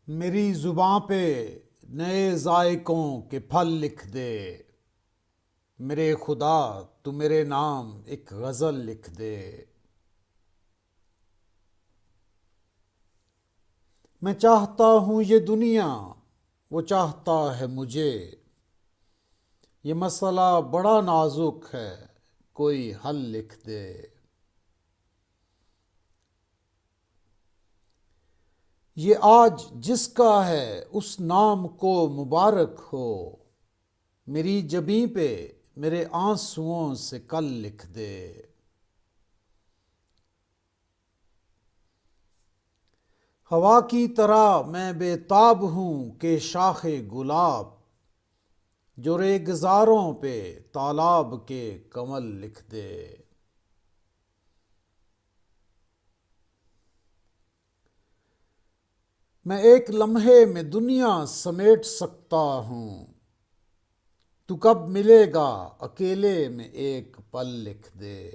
میری زباں پہ نئے ذائقوں کے پھل لکھ دے، میرے خدا تو میرے نام ایک غزل لکھ دے۔ میں چاہتا ہوں یہ دنیا، وہ چاہتا ہے مجھے، یہ مسئلہ بڑا نازک ہے، کوئی حل لکھ دے۔ یہ آج جس کا ہے اس نام کو مبارک ہو، میری جبیں پہ میرے آنسوؤں سے کل لکھ دے۔ ہوا کی طرح میں بے تاب ہوں کہ شاخ گلاب، جو ریگزاروں پہ تالاب کے کمل لکھ دے۔ میں ایک لمحے میں دنیا سمیٹ سکتا ہوں، تو کب ملے گا اکیلے میں ایک پل لکھ دے۔